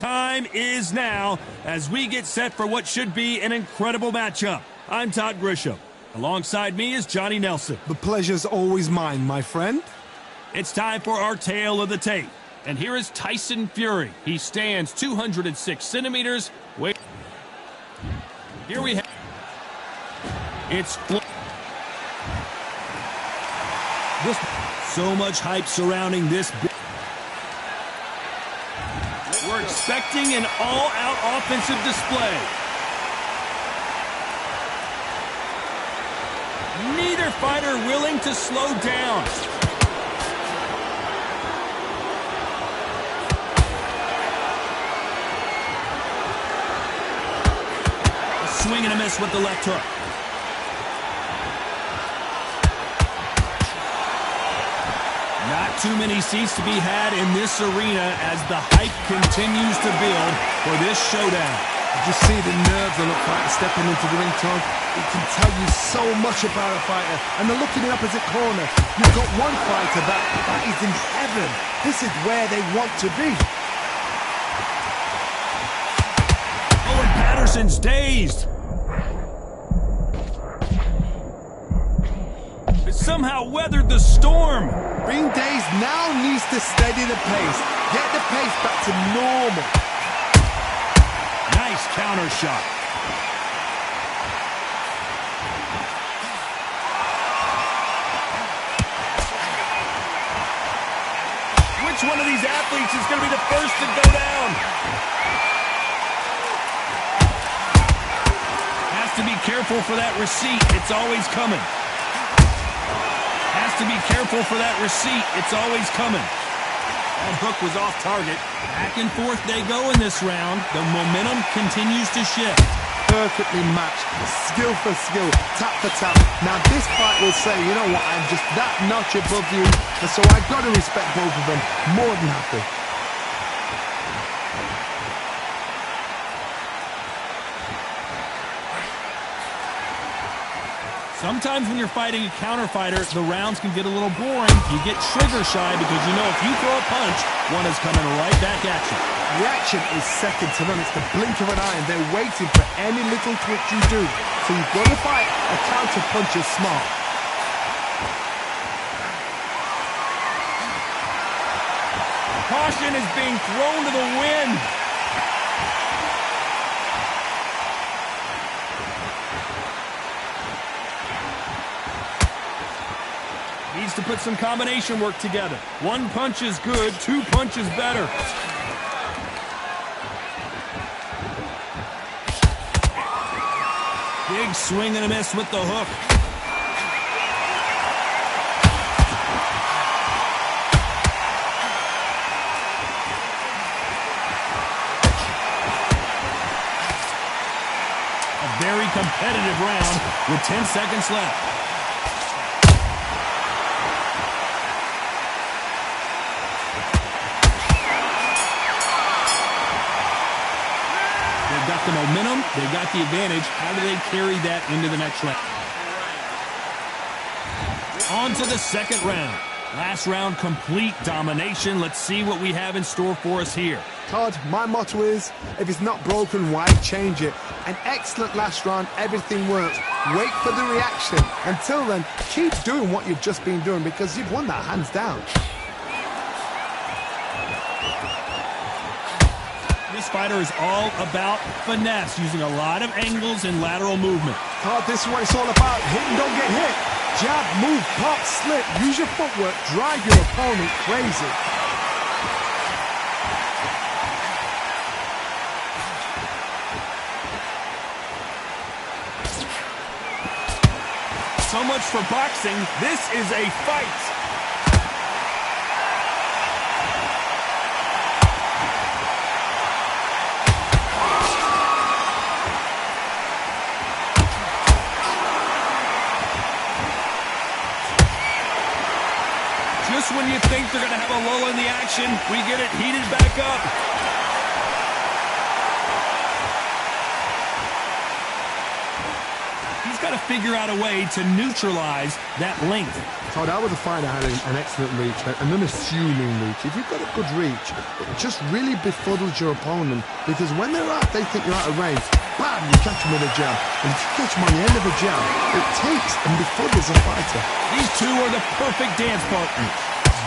Time is now as we get set for what should be an incredible matchup. I'm Todd Grisham. Alongside me is Johnny Nelson. The pleasure's always mine, my friend. It's time for our tale of the tape. And here is Tyson Fury. He stands 206 centimeters. Wait. Here we have. It's so much hype surrounding this. We're expecting an all-out offensive display. Neither fighter willing to slow down. A swing and a miss with the left hook. Not too many seats to be had in this arena as the hype continues to build for this showdown. Did you see the nerves on a fighter stepping into the ring, Todd? It can tell you so much about a fighter. And the look in the opposite corner. You've got one fighter that is in heaven. This is where they want to be. Oh, and Patterson's dazed. It somehow weathered the storm. Being dazed now needs to steady the pace. Get the pace back to normal. Nice counter shot. Which one of these athletes is going to be the first to go down? Has to be careful for that receipt. It's always coming. Has to be careful for that receipt. It's always coming. That hook was off target. Back and forth they go in this round. The momentum continues to shift. Perfectly matched. Skill for skill. Tap for tap. Now this fight will say, you know what, I'm just that notch above you. And so I've got to respect both of them. More than happy. Sometimes when you're fighting a counter fighter, the rounds can get a little boring. You get trigger shy because you know if you throw a punch, one is coming right back at you. Reaction is second to none. It's the blink of an eye, and they're waiting for any little twitch you do. So you've got to fight a counter punch is smart. Caution is being thrown to the wind. Needs to put some combination work together. One punch is good, two punches better. Big swing and a miss with the hook. A very competitive round with 10 seconds left. Got the momentum, they got the advantage. How do they carry that into the next round? On to the second round. Last round, complete domination. Let's see what we have in store for us here. Todd, my motto is, if it's not broken, why change it? An excellent last round, everything works. Wait for the reaction. Until then, keep doing what you've just been doing because you've won that hands down. This fighter is all about finesse, using a lot of angles and lateral movement. Todd, this is what it's all about. Hit and don't get hit. Jab, move, pop, slip. Use your footwork. Drive your opponent crazy. So much for boxing. This is a fight. Just when you think they're going to have a lull in the action, we get it heated back up. He's got to figure out a way to neutralize that length. So that was a fight that had an excellent reach, an unassuming reach. If you've got a good reach, it just really befuddles your opponent, because when they think you're out of range, bam, you catch them with a jab. And if you catch them on the end of a jab, it takes and befuddles a fighter. These two are the perfect dance partners.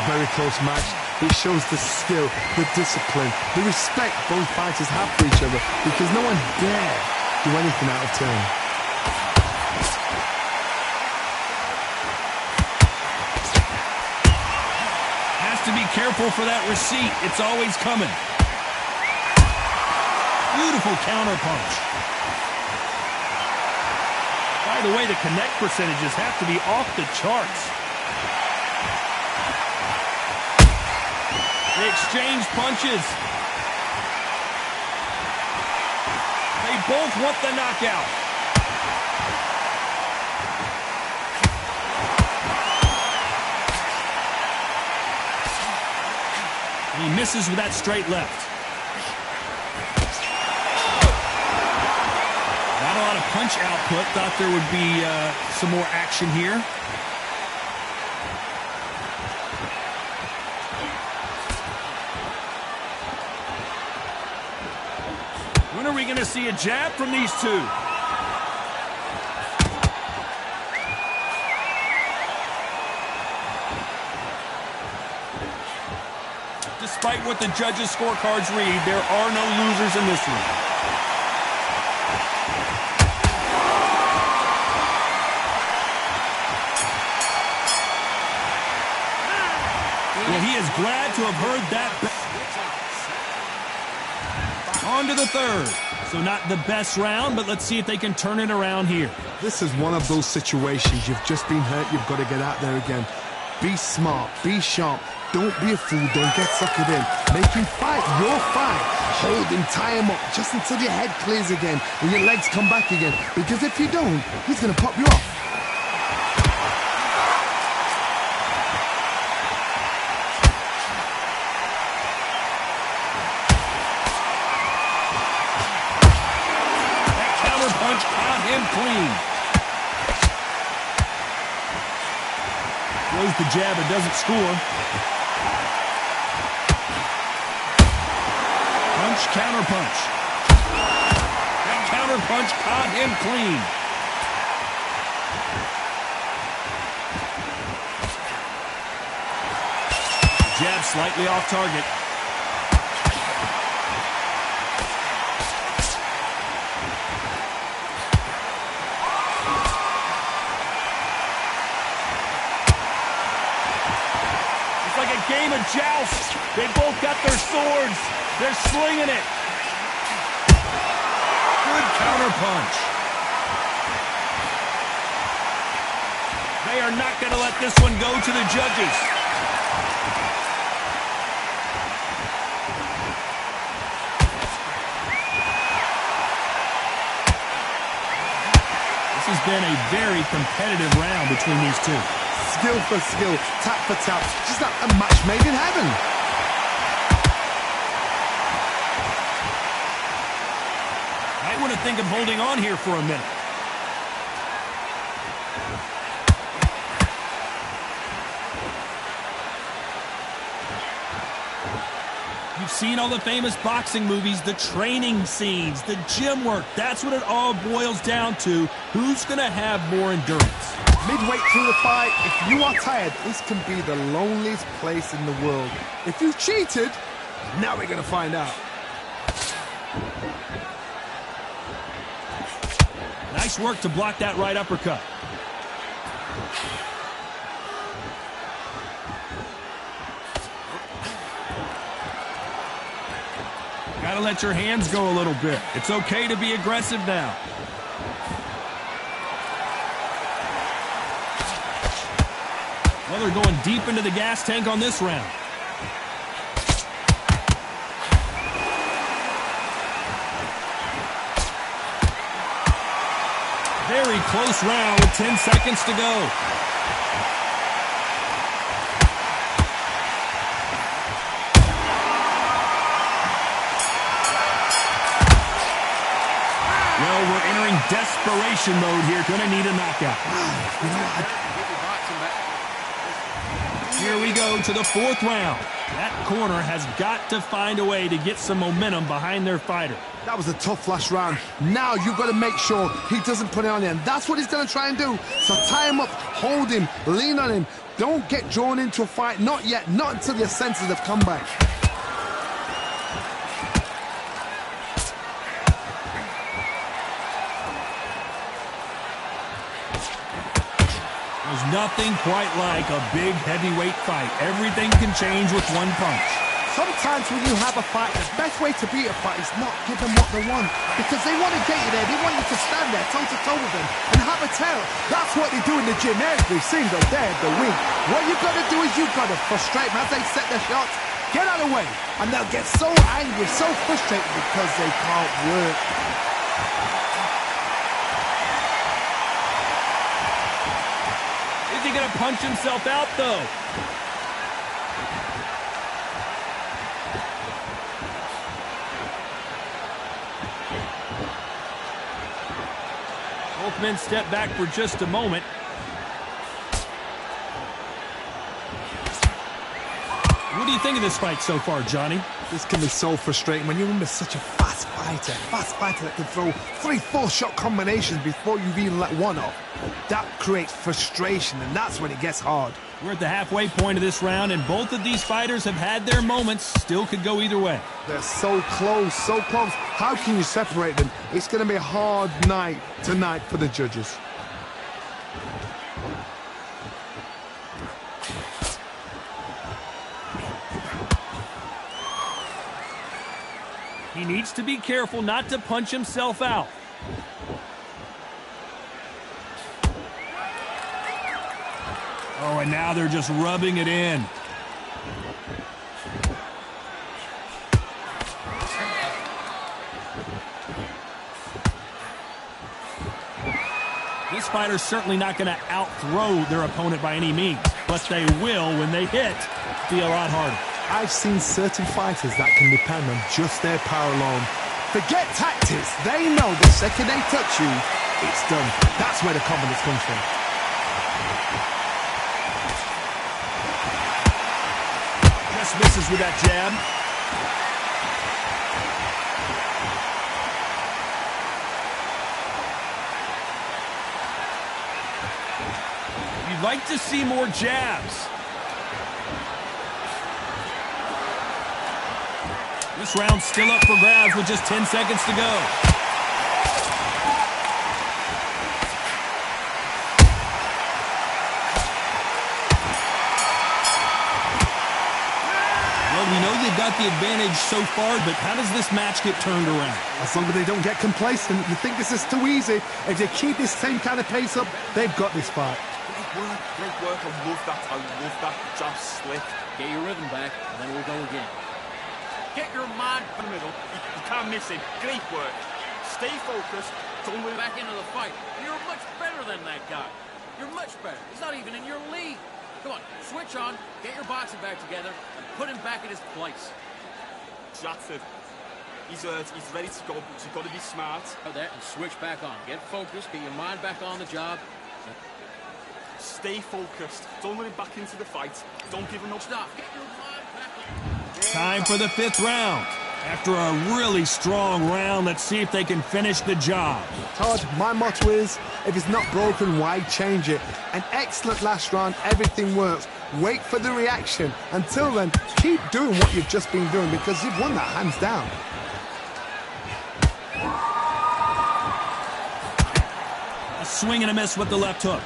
Very close match. It shows the skill, the discipline, the respect both fighters have for each other, because no one dare do anything out of turn. Has to be careful for that receipt. It's always coming. Beautiful counter punch. By the way, the connect percentages have to be off the charts. They exchange punches. They both want the knockout. He misses with that straight left. Not a lot of punch output. Thought there would be some more action here. When are we going to see a jab from these two? Despite what the judges' scorecards read, there are no losers in this one. Well, he is glad to have heard that. On to the third. So not the best round, but let's see if they can turn it around here. This is one of those situations. You've just been hurt. You've got to get out there again. Be smart. Be sharp. Don't be a fool. Don't get suckered in. Make him fight your fight. Hold him, tie him up, just until your head clears again and your legs come back again. Because if you don't, he's going to pop you off. Caught him clean. Throws the jab and doesn't score. Punch, counter punch. That counter punch caught him clean. Jab slightly off target. Game of joust. They both got their swords. They're slinging it. Good counter punch. They are not going to let this one go to the judges. This has been a very competitive round between these two. Skill for skill, tap for tap, just like a match made in heaven. Might want to think of holding on here for a minute. You've seen all the famous boxing movies, the training scenes, the gym work. That's what it all boils down to. Who's going to have more endurance? Midway through the fight, if you are tired, this can be the loneliest place in the world. If you've cheated, now we're going to find out. Nice work to block that right uppercut. Gotta let your hands go a little bit. It's okay to be aggressive now. Well, they're going deep into the gas tank on this round. Very close round with 10 seconds to go. Well, we're entering desperation mode here. Going to need a knockout. You know, Here we go to the fourth round. That corner has got to find a way to get some momentum behind their fighter. that was a tough last round. Now you've got to make sure he doesn't put it on you, and that's what he's going to try and do. So tie him up, hold him, lean on him. Don't get drawn into a fight. Not yet. Not until your senses have come back. There's nothing quite like a big heavyweight fight. Everything can change with one punch. Sometimes when you have a fight, the best way to beat a fight is not give them what they want. Because they want to get you there. They want you to stand there toe-to-toe with them and have a tell. That's what they do in the gym every single day of the week. What you've got to do is you've got to frustrate them as they set their shots. Get out of the way. And they'll get so angry, so frustrated because they can't work. Is he going to punch himself out, though? Both men step back for just a moment. What do you think of this fight so far, Johnny? This can be so frustrating when you're under such a fast fighter that can throw 3-4 shot combinations before you've even let one off. That creates frustration, and that's when it gets hard. We're at the halfway point of this round, and both of these fighters have had their moments. Still could go either way. They're so close, so close. How can you separate them? It's going to be a hard night tonight for the judges. He needs to be careful not to punch himself out. Oh, and now they're just rubbing it in. This fighter's certainly not going to out-throw their opponent by any means, but they will, when they hit, be a lot harder. I've seen certain fighters that can depend on just their power alone. Forget tactics. They know the second they touch you, it's done. That's where the confidence comes from. Just misses with that jab. You'd like to see more jabs. This round's still up for grabs with just 10 seconds to go. Well, we know they've got the advantage so far, but how does this match get turned around? As long as they don't get complacent, you think this is too easy. If they keep this same kind of pace up, they've got this fight. Great work. I love that jab slip. Get your rhythm back, and then we'll go again. Get your mind in the middle. You can't miss it. Great work. Stay focused. Don't worry. Back into the fight. You're much better than that guy. You're much better. He's not even in your league. Come on, switch on, get your boxing back together, and put him back in his place. That's it. He's ready to go. But you've got to be smart. That and switch back on. Get focused. Get your mind back on the job. Stay focused. Don't let him back into the fight. Don't give him no Stop. Get your mind back on. Time for the fifth round. After a really strong round, let's see if they can finish the job. Todd, my motto is, if it's not broken, why change it? An excellent last round, everything works. Wait for the reaction. Until then, keep doing what you've just been doing because you've won that hands down. A swing and a miss with the left hook.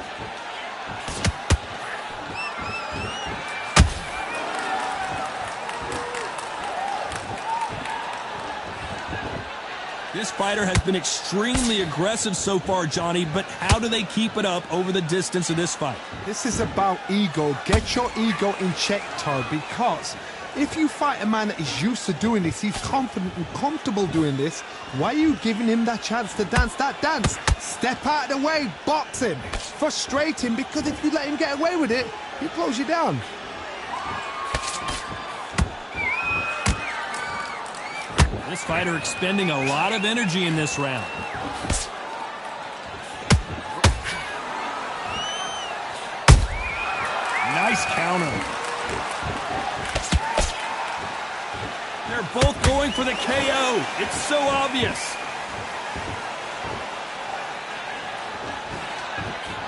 This fighter has been extremely aggressive so far, Johnny, but how do they keep it up over the distance of this fight? This is about ego. Get your ego in check, Todd, because if you fight a man that is used to doing this, he's confident and comfortable doing this, why are you giving him that chance to dance that dance? Step out of the way, box him, frustrate him, because if you let him get away with it, he'll close you down. This This fighter expending a lot of energy in this round. Nice counter. They're both going for the KO. It's so obvious.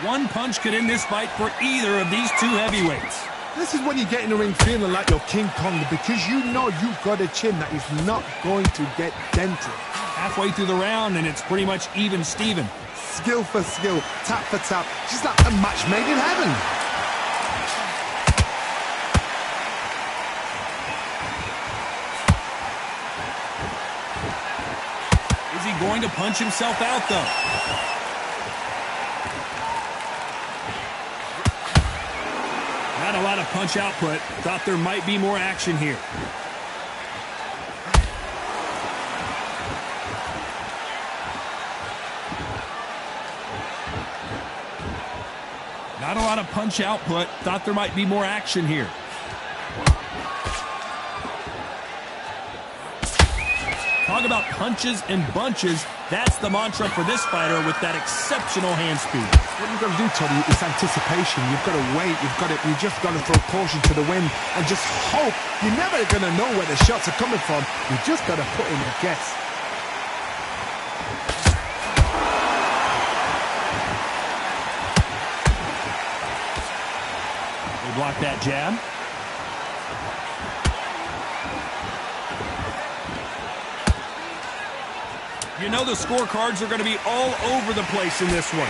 One punch could end this fight for either of these two heavyweights. This is when you get in the ring feeling like you're King Kong, because you know you've got a chin that is not going to get dented. Halfway through the round, and it's pretty much even Steven. Skill for skill, tap for tap, just like a match made in heaven. Is he going to punch himself out, though? Not a lot of punch output. Thought there might be more action here. Not a lot of punch output. Thought there might be more action here. Talk about punches and bunches. That's the mantra for this fighter with that exceptional hand speed. What you've got to do, Toddy, is anticipation. You've got to wait. You just got to throw caution to the wind and just hope. You're never going to know where the shots are coming from. You just got to put in a guess. They block that jab. You know the scorecards are going to be all over the place in this one.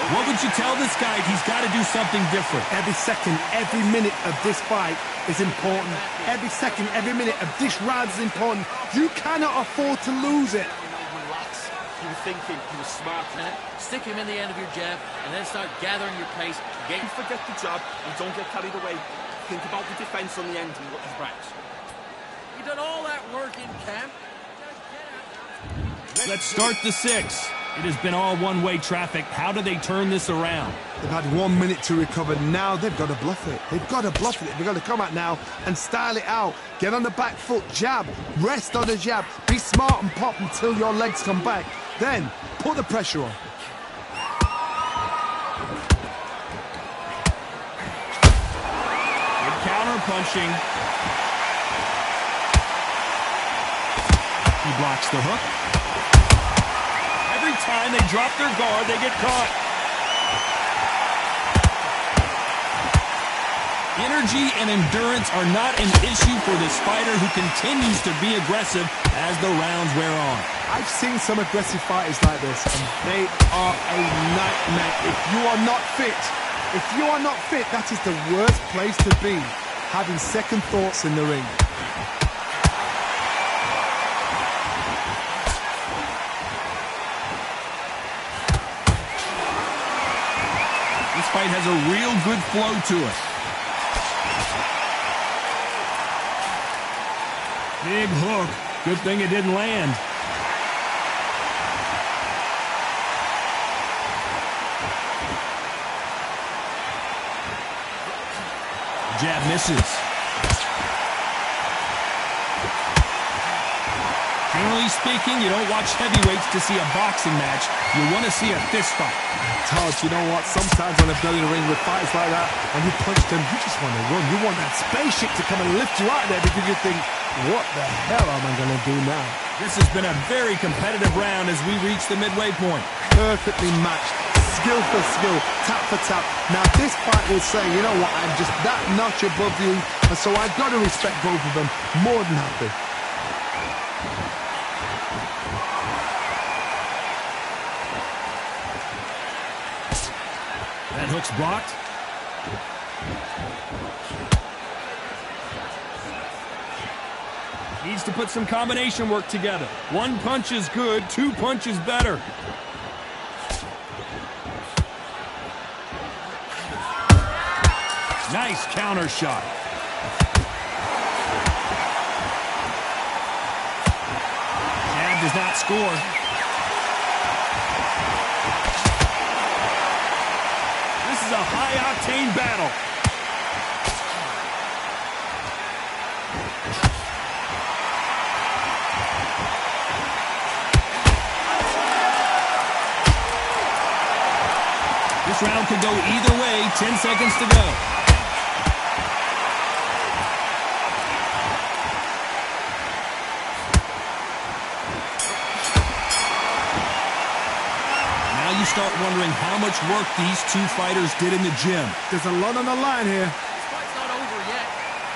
What would you tell this guy? He's got to do something different. Every second, every minute of this fight is important. Every second, every minute of this round is important. You cannot afford to lose it. Relax. He was thinking, he was smart. Stick him in the end of your jab, and then start gathering your pace. Don't forget the jab, and don't get carried away. Think about the defense on the end and what his backs. You done all that work in camp. Let's start the sixth. It has been all one-way traffic. How do they turn this around? They've had 1 minute to recover. Now they've got to bluff it. They've got to bluff it. They've got to come out now and style it out. Get on the back foot, jab, rest on the jab. Be smart and pop until your legs come back. Then put the pressure on. Good counter punching. He blocks the hook. Every time they drop their guard, they get caught. Energy and endurance are not an issue for this fighter who continues to be aggressive as the rounds wear on. I've seen some aggressive fighters like this, and they are a nightmare. If you are not fit, that is the worst place to be, having second thoughts in the ring. This fight has a real good flow to it. Big hook. Good thing it didn't land. Jab misses. Generally speaking, you don't watch heavyweights to see a boxing match. You want to see a fist fight. Todd, you know what? Sometimes on the belly of the ring with fights like that, and you punch them, you just want to run. You want that spaceship to come and lift you out of there because you think, what the hell am I going to do now? This has been a very competitive round as we reach the midway point. Perfectly matched. Skill for skill, tap for tap. Now this fight will say, you know what, I'm just that notch above you, and so I've got to respect both of them more than happy. That hook's blocked. Needs to put some combination work together. One punch is good, two punches better. Nice counter shot. Jab does not score. high-octane battle. This round could go either way. 10 seconds to go. Now you start wondering how much work these two fighters did in the gym. There's a lot on the line here. This fight's not over yet.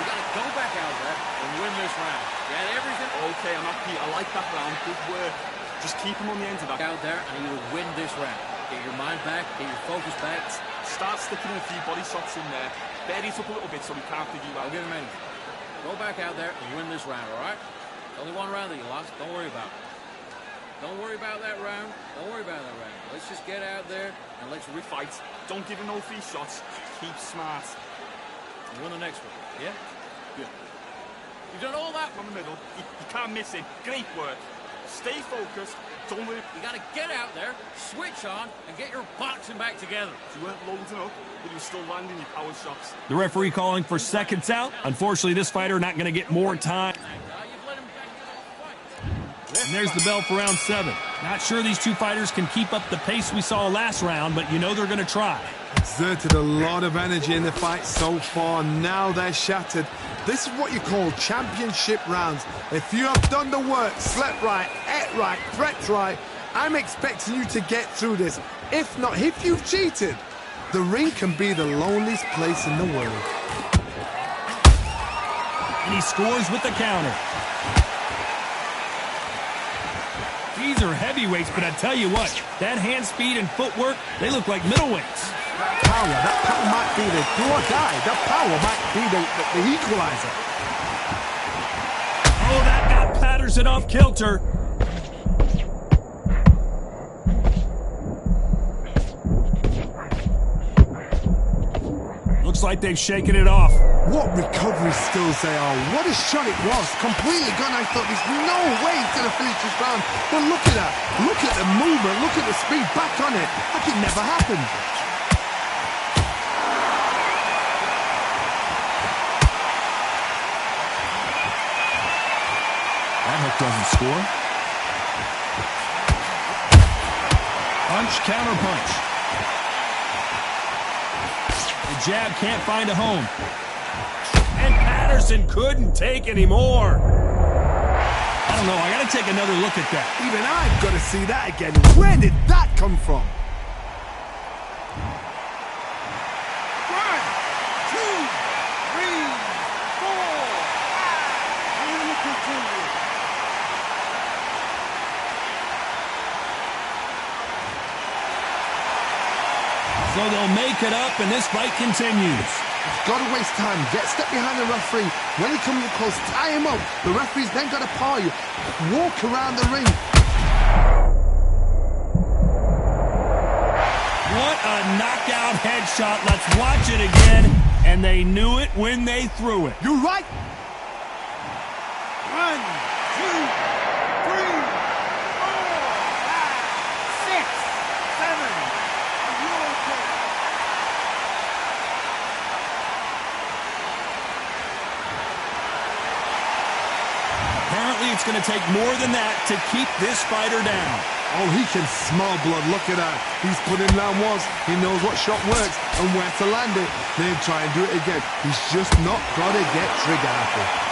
You got to go back out there and win this round. You had everything. Okay, I'm happy. I like that round. Good work. Just keep him on the end of that. Out there, and you will win this round. Get your mind back. Get your focus back. Start sticking a few body shots in there. Bury it up a little bit so we can't figure you out. I'll give him anything. Go back out there and win this round, all right? It's only one round that you lost. Don't worry about it. Don't worry about that round. Don't worry about that round. Let's just get out there and let's Fight. Don't give him no free shots. Keep smart. and win the next one. Yeah? Good. You've done all that. From the middle. You can't miss it. Great work. Stay focused. Don't worry. You got to get out there, switch on, and get your boxing back together. You weren't loading up, but you were still landing your power shots. The referee calling for seconds out. Unfortunately, this fighter not going to get more time. You've let him back into the fight. And there's the bell for round 7. Not sure these two fighters can keep up the pace we saw last round, but you know they're going to try. Exerted a lot of energy in the fight so far. Now they're shattered. This is what you call championship rounds. If you have done the work, slept right, ate right, prepped right, I'm expecting you to get through this. If not, if you've cheated, the ring can be the loneliest place in the world. And he scores with the counter. These are heavyweights, but I tell you what, that hand speed and footwork, they look like middleweights. That power might be the do or die. That power might be the equalizer. Oh, that got Patterson off kilter. Looks like they've shaken it off. What recovery skills they are. What a shot it was. Completely gone. I thought there's no way he's going to finish this round. But look at that. Look at the movement. Look at the speed. Back on it. Like it never happened. That hook doesn't score. Punch, counter punch. The jab can't find a home. And Patterson couldn't take anymore. I don't know. I got to take another look at that. Even I've got to see that again. Where did that come from? 1, 2, 3, 4, 5. Continue. So they'll make it up, and this fight continues. You've got to waste time. Get step behind the referee. When he comes close, tie him up. The referee's then got to paw you. Walk around the ring. What a knockout headshot. Let's watch it again. And they knew it when they threw it. You're right. 1, 2, 3, 4, 5, 6, 7. Apparently, it's going to take more than that to keep this fighter down. Oh, he can smell blood. Look at that. He's put in round once. He knows what shot works and where to land it. Then try and do it again. He's just not got to get trigger happy.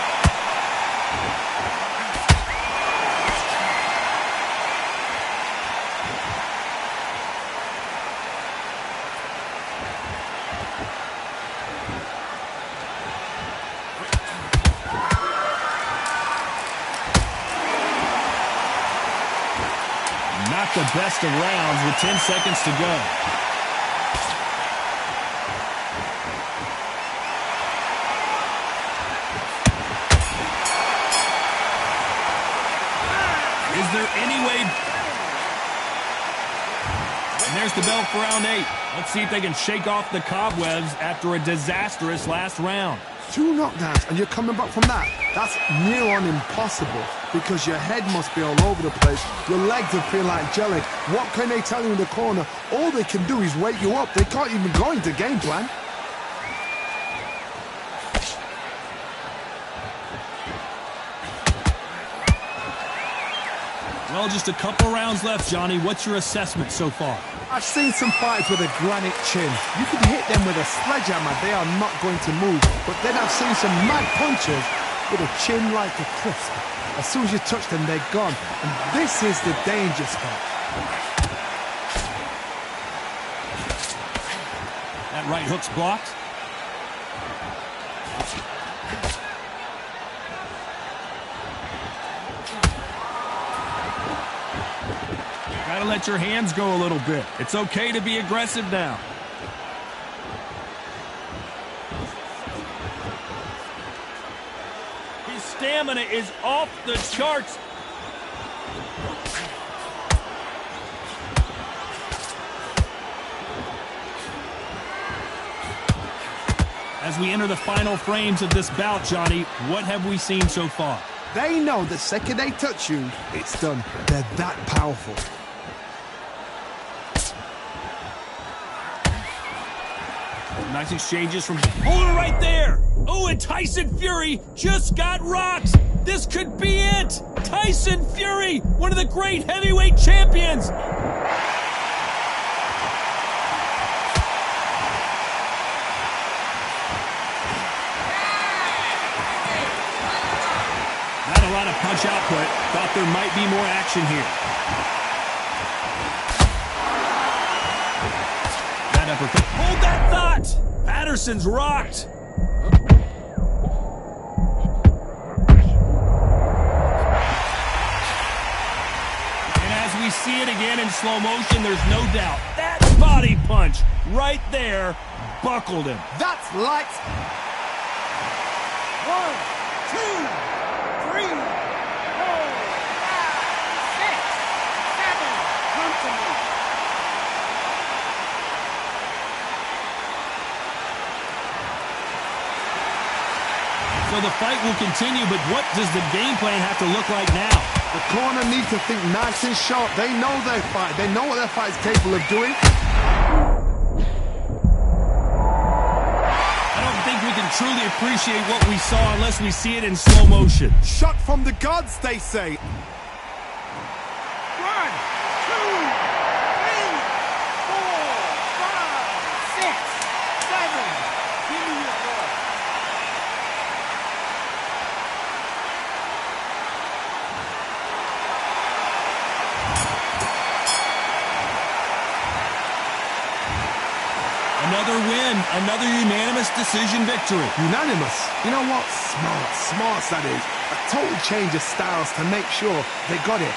Not the best of rounds with 10 seconds to go. Is there any way? And there's the bell for round 8. Let's see if they can shake off the cobwebs after a disastrous last round. 2 knockdowns and you're coming back from that. That's near on impossible. because your head must be all over the place. Your legs will feel like jelly. What can they tell you in the corner? All they can do is wake you up. They can't even go into game plan. Well, just a couple rounds left, Johnny. What's your assessment so far? I've seen some fighters with a granite chin. You can hit them with a sledgehammer, they are not going to move. But then I've seen some mad punchers with a chin like a crisp. As soon as you touch them, they're gone. And this is the danger spot. That right hook's blocked. Gotta let your hands go a little bit. It's okay to be aggressive now. His stamina is off the charts. As we enter the final frames of this bout, Johnny, what have we seen so far? They know the second they touch you, it's done. They're that powerful. Nice exchanges from... Oh, right there! Oh, and Tyson Fury just got rocked! This could be it! Tyson Fury, one of the great heavyweight champions! Not a lot of punch output. Thought there might be more action here. That uppercut. Hold that thought! Patterson's rocked. And as we see it again in slow motion, there's no doubt that body punch right there buckled him. That's light. 1, 2, 3, 4, 5, 6, 7. Come to me. So the fight will continue, but what does the game plan have to look like now? The corner needs to think nice and sharp. They know their fight. They know what their fight is capable of doing. I don't think we can truly appreciate what we saw unless we see it in slow motion. Shot from the gods, they say. 1, 2, 3, 4, 5, 6, 7. Give me your ball. Another win, another unanimous decision victory. Unanimous. You know what? Smart that is. A total change of styles to make sure they got it.